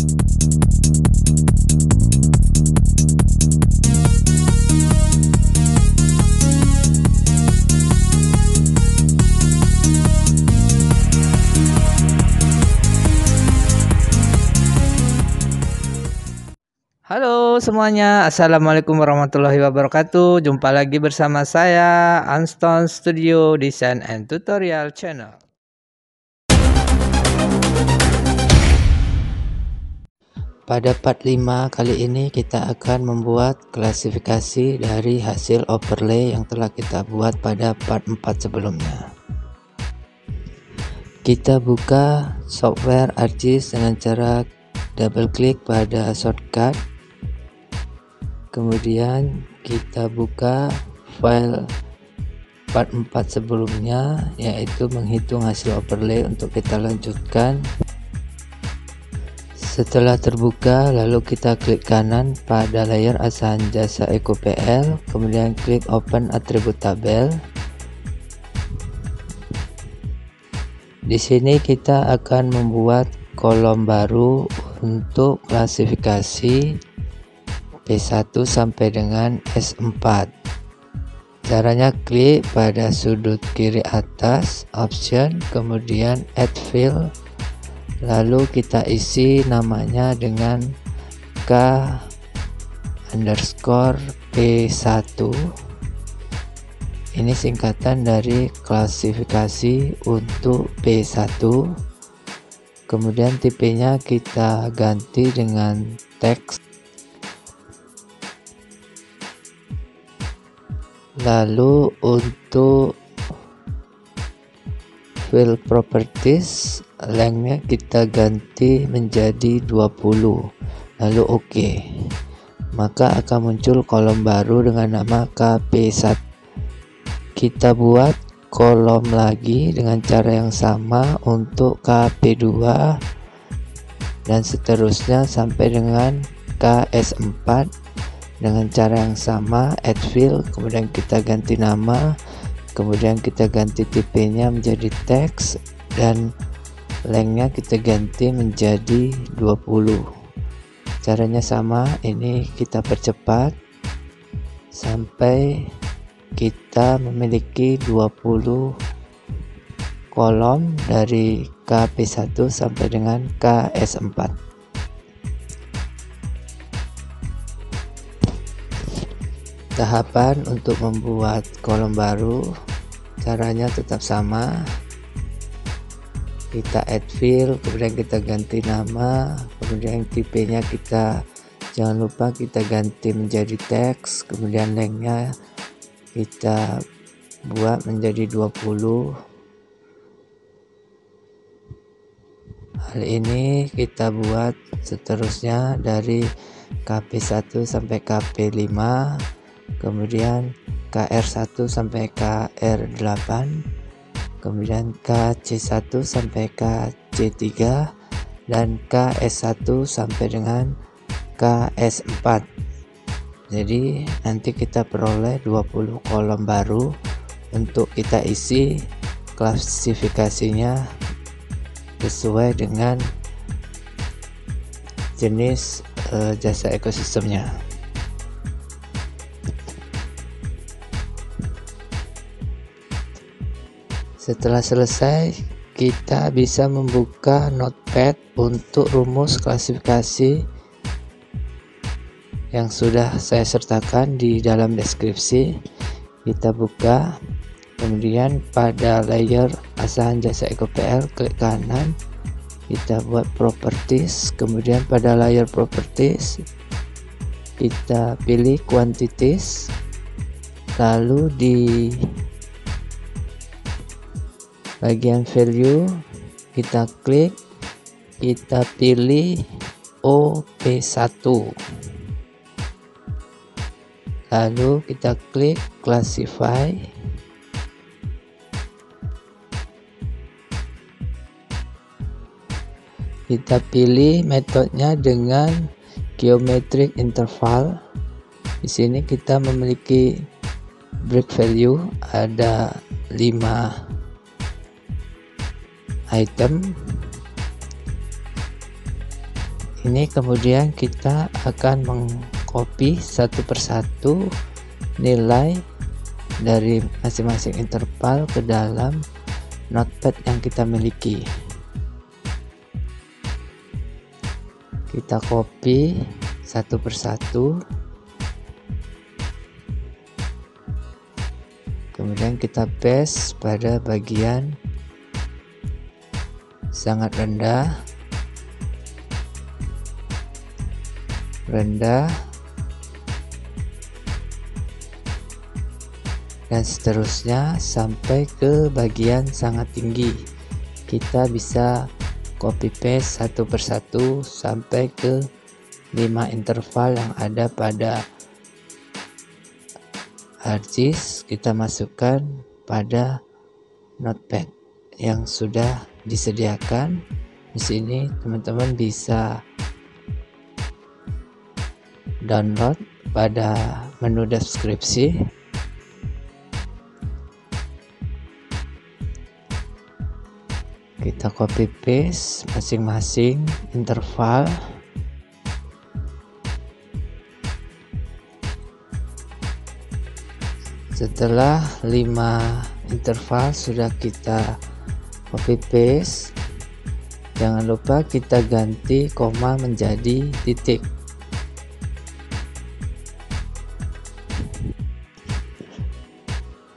Halo semuanya, Assalamualaikum warahmatullahi wabarakatuh. Jumpa lagi bersama saya, Anston Studio Design and Tutorial Channel. Pada part 5 kali ini kita akan membuat klasifikasi dari hasil overlay yang telah kita buat pada part 4 sebelumnya. Kita buka software ArcGIS dengan cara double klik pada shortcut. Kemudian kita buka file part 4 sebelumnya, yaitu menghitung hasil overlay untuk kita lanjutkan. Setelah terbuka, lalu kita klik kanan pada layer Asahan Jasa EcoPL, kemudian klik open atribut tabel. Di sini kita akan membuat kolom baru untuk klasifikasi P1 sampai dengan S4. Caranya klik pada sudut kiri atas option, kemudian add fill, lalu kita isi namanya dengan K_P1. Ini singkatan dari klasifikasi untuk P1. Kemudian tipenya kita ganti dengan teks. Lalu untuk fill properties, lengthnya kita ganti menjadi 20, lalu OK. Maka akan muncul kolom baru dengan nama KP1. Kita buat kolom lagi dengan cara yang sama untuk KP2 dan seterusnya sampai dengan KS4 dengan cara yang sama, add fill, kemudian kita ganti nama, kemudian kita ganti tipenya menjadi teks, dan lengthnya kita ganti menjadi 20. Caranya sama, ini kita percepat sampai kita memiliki 20 kolom dari KP1 sampai dengan KS4. Tahapan untuk membuat kolom baru, caranya tetap sama. Kita add fill, kemudian kita ganti nama, kemudian tipenya kita jangan lupa kita ganti menjadi teks, kemudian lengthnya kita buat menjadi 20. Hal ini kita buat seterusnya dari KP1 sampai KP5, kemudian KR1 sampai KR8, kemudian KC1 sampai KC3, dan KS1 sampai dengan KS4. Jadi nanti kita peroleh 20 kolom baru untuk kita isi klasifikasinya sesuai dengan jenis jasa ekosistemnya. Setelah selesai, kita bisa membuka notepad untuk rumus klasifikasi yang sudah saya sertakan di dalam deskripsi. Kita buka, kemudian pada layer Asahan Jasa EcoPL klik kanan, kita buat properties, kemudian pada layer properties kita pilih quantities, lalu di bagian value kita klik, kita pilih OP1, lalu kita klik classify, kita pilih metodenya dengan geometric interval. Di sini kita memiliki break value, ada 5 item. Ini kemudian kita akan mengcopy satu persatu nilai dari masing-masing interval ke dalam notepad yang kita miliki. Kita copy satu persatu, kemudian kita paste pada bagian sangat rendah, dan seterusnya sampai ke bagian sangat tinggi. Kita bisa copy paste satu persatu sampai ke 5 interval yang ada pada harddisk. Kita masukkan pada notepad yang sudah disediakan di sini. Teman-teman bisa download pada menu deskripsi. Kita copy paste masing-masing interval. Setelah 5 interval sudah kita copy paste, jangan lupa kita ganti koma menjadi titik.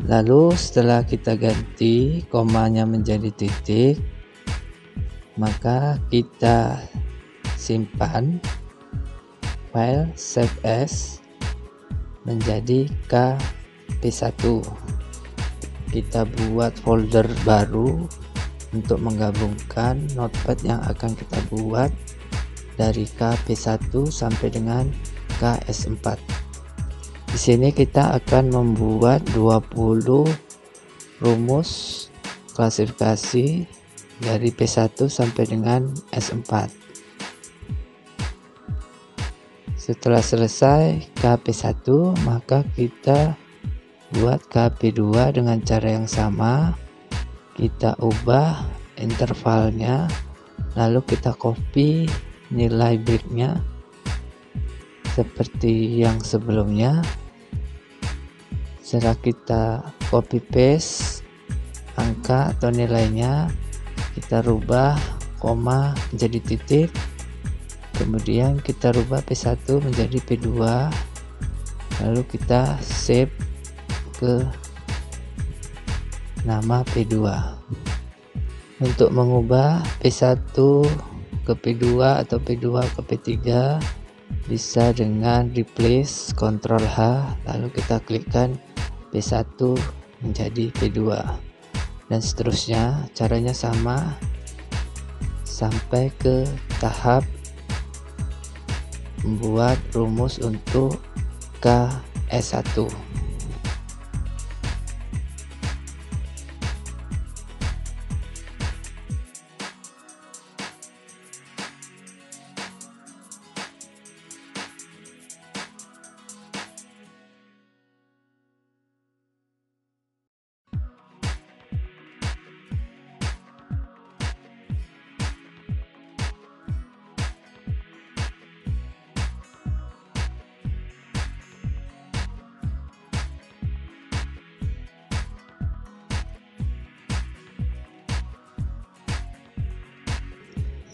Lalu setelah kita ganti komanya menjadi titik, maka kita simpan file save as menjadi KP1. Kita buat folder baru untuk menggabungkan notepad yang akan kita buat dari KP1 sampai dengan KS4. Di sini kita akan membuat 20 rumus klasifikasi dari P1 sampai dengan S4. Setelah selesai KP1, maka kita buat KP2 dengan cara yang sama. Kita ubah intervalnya, lalu kita copy nilai breaknya seperti yang sebelumnya. Setelah kita copy paste angka atau nilainya, kita rubah koma menjadi titik, kemudian kita rubah P1 menjadi P2, lalu kita save ke nama P2. Untuk mengubah P1 ke P2 atau P2 ke P3 bisa dengan replace Ctrl H, lalu kita klikkan P1 menjadi P2, dan seterusnya. Caranya sama sampai ke tahap membuat rumus untuk KS1.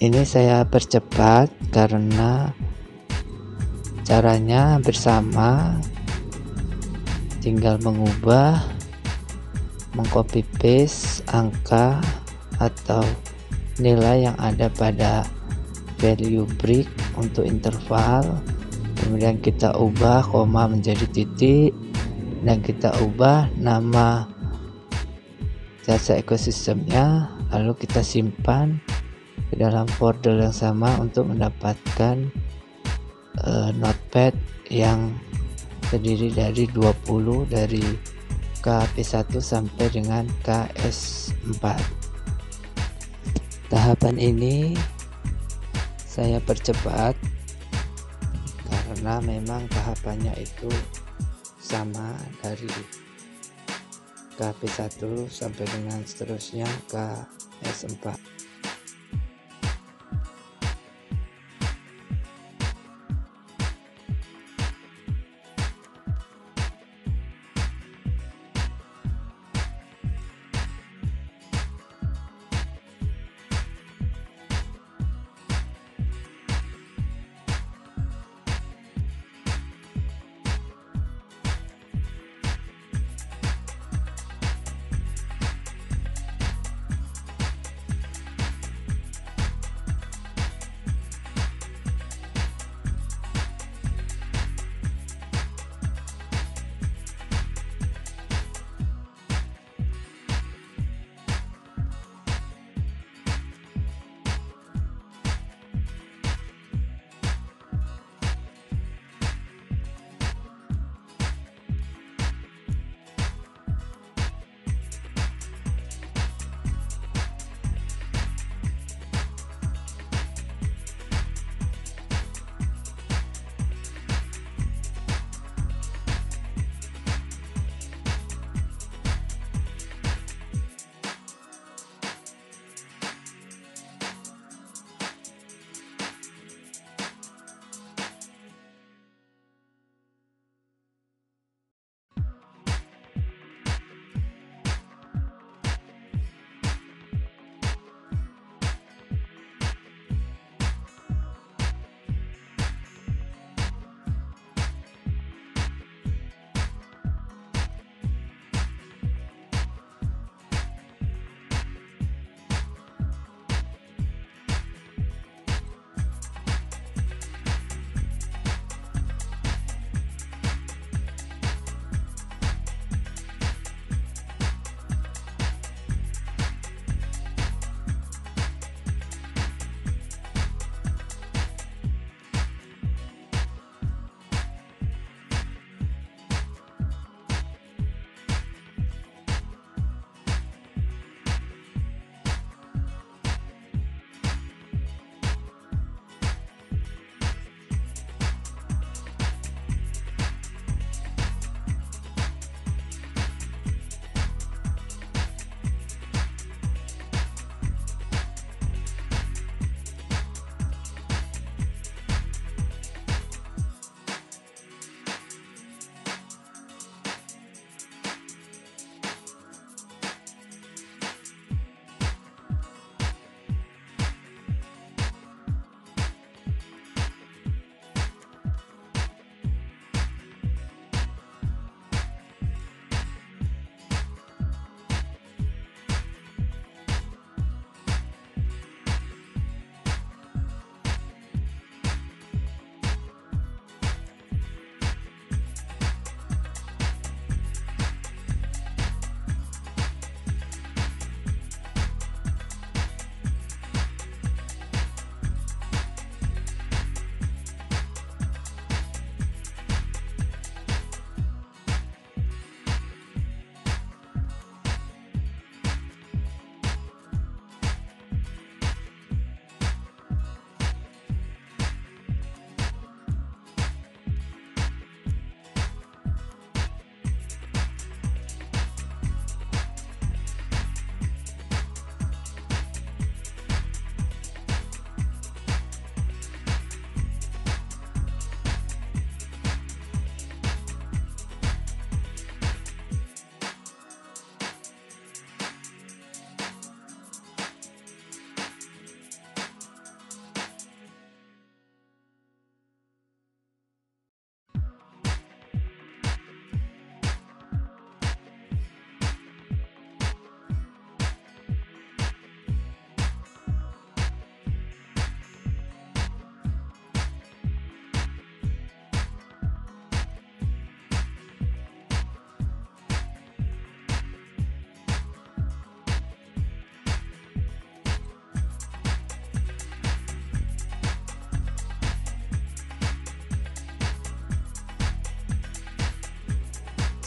Ini saya percepat karena caranya hampir sama, tinggal mengubah, mengcopy paste angka atau nilai yang ada pada value break untuk interval, kemudian kita ubah koma menjadi titik, dan kita ubah nama jasa ekosistemnya, lalu kita simpan ke dalam folder yang sama untuk mendapatkan notepad yang terdiri dari 20 dari KP1 sampai dengan KS4. Tahapan ini saya percepat karena memang tahapannya itu sama dari KP1 sampai dengan seterusnya KS4.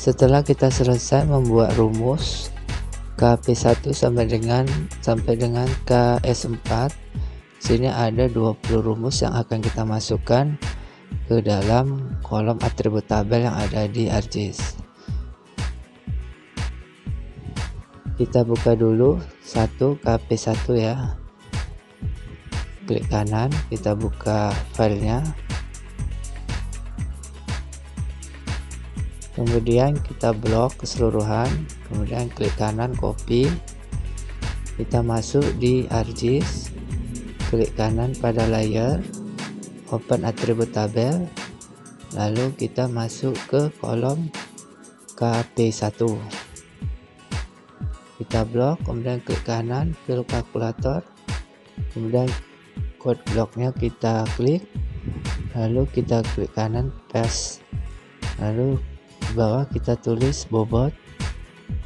Setelah kita selesai membuat rumus KP1 sampai dengan KS4, sini ada 20 rumus yang akan kita masukkan ke dalam kolom atribut tabel yang ada di ArcGIS. Kita buka dulu KP1 ya. Klik kanan, kita buka filenya. Kemudian kita blok keseluruhan, kemudian klik kanan copy, kita masuk di ArcGIS, klik kanan pada layer, open atribut tabel, lalu kita masuk ke kolom KP1, kita blok, kemudian klik kanan fill kalkulator, kemudian code blocknya kita klik, lalu kita klik kanan paste, lalu di bawah kita tulis bobot,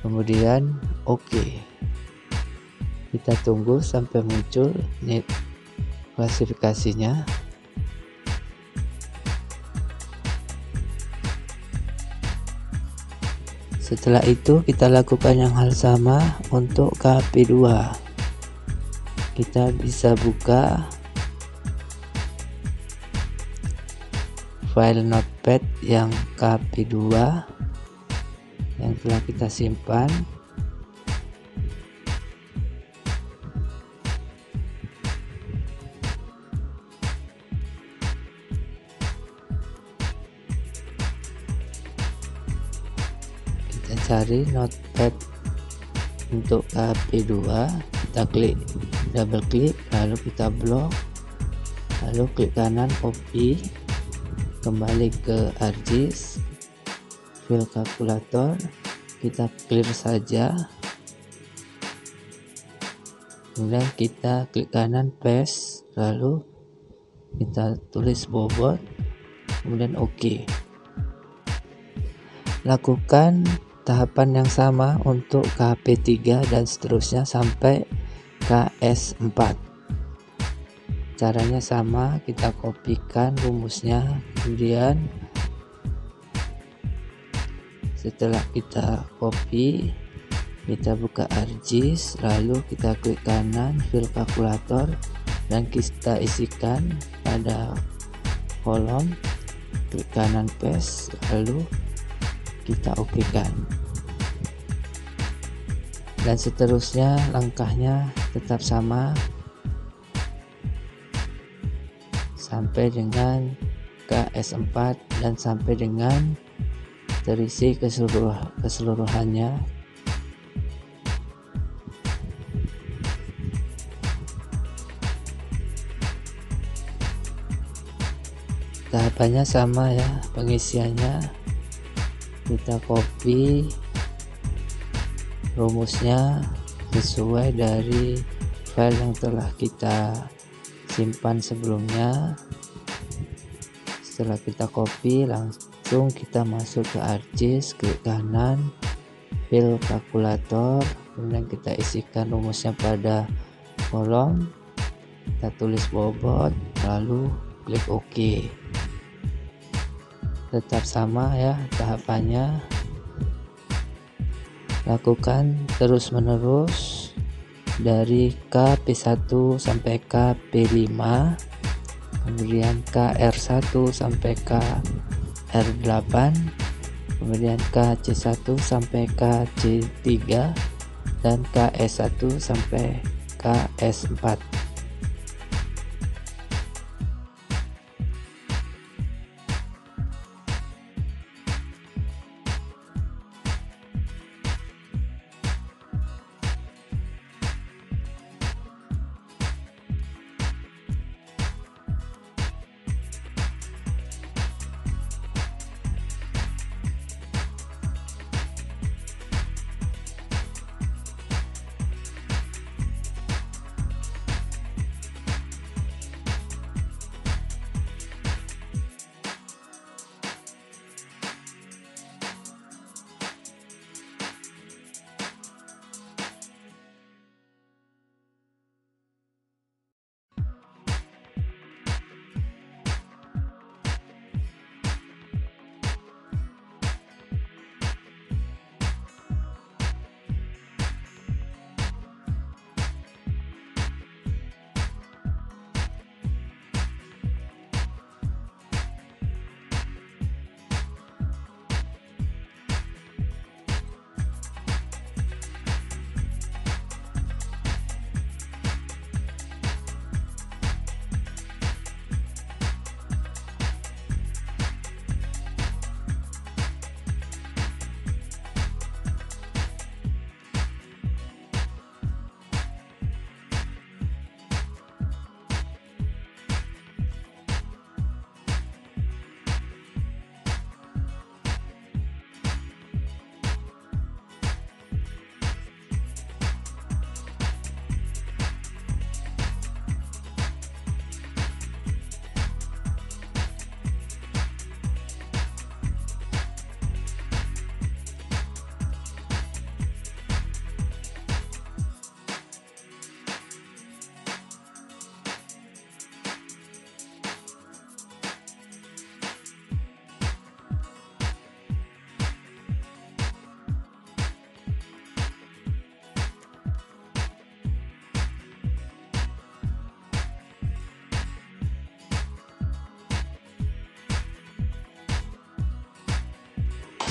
kemudian OK. Kita tunggu sampai muncul klasifikasinya. Setelah itu kita lakukan yang hal sama untuk KP2. Kita bisa buka file notepad yang KP2 yang telah kita simpan. Kita cari notepad untuk KP2, kita klik, double klik, lalu kita blok, lalu klik kanan copy, kembali ke ArcGIS, fill kalkulator, kita clear saja, kemudian kita klik kanan paste, lalu kita tulis bobot, kemudian OK. Lakukan tahapan yang sama untuk KP3 dan seterusnya sampai KS4. Caranya sama, kita kopikan rumusnya, kemudian setelah kita copy, kita buka ArcGIS, lalu kita klik kanan fill kalkulator dan kita isikan pada kolom, klik kanan paste, lalu kita OK kan, dan seterusnya langkahnya tetap sama sampai dengan KS4 dan sampai dengan terisi keseluruhannya. Tahapannya sama ya, pengisiannya kita copy rumusnya sesuai dari file yang telah kita simpan sebelumnya. Setelah kita copy, langsung kita masuk ke ArcGIS, klik kanan fill kalkulator, kemudian kita isikan rumusnya pada kolom, kita tulis bobot, lalu klik OK. Tetap sama ya tahapannya, lakukan terus menerus dari KP1 sampai KP5, kemudian KR1 sampai KR8, kemudian KC1 sampai KC3, dan KS1 sampai KS4.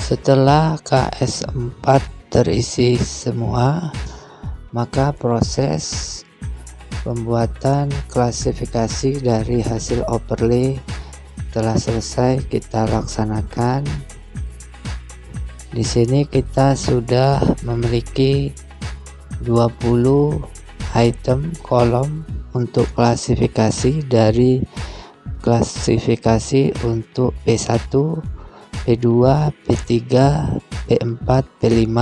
Setelah KS4 terisi semua, maka proses pembuatan klasifikasi dari hasil overlay telah selesai kita laksanakan. Di sini kita sudah memiliki 20 item kolom untuk klasifikasi, dari klasifikasi untuk P1, P2, P3, P4, P5,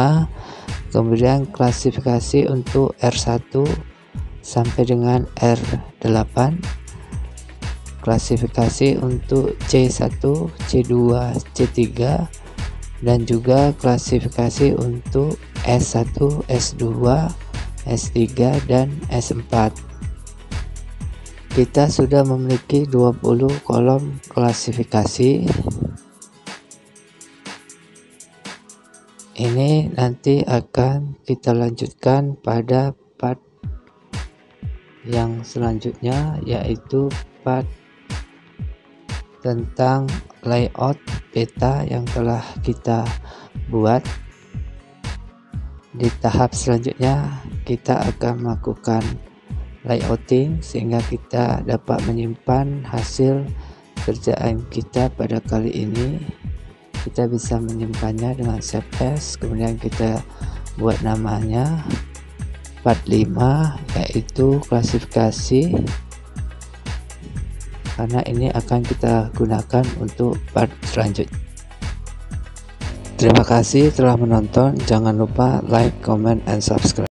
kemudian klasifikasi untuk R1 sampai dengan R8, klasifikasi untuk C1, C2, C3, dan juga klasifikasi untuk S1, S2, S3, dan S4. Kita sudah memiliki 20 kolom klasifikasi. Ini nanti akan kita lanjutkan pada part yang selanjutnya, yaitu part tentang layout peta yang telah kita buat. Di tahap selanjutnya kita akan melakukan layouting sehingga kita dapat menyimpan hasil kerjaan kita pada kali ini. Kita bisa menyimpannya dengan save as, kemudian kita buat namanya part 5, yaitu klasifikasi, karena ini akan kita gunakan untuk part selanjutnya. Terima kasih telah menonton. Jangan lupa like, comment, and subscribe.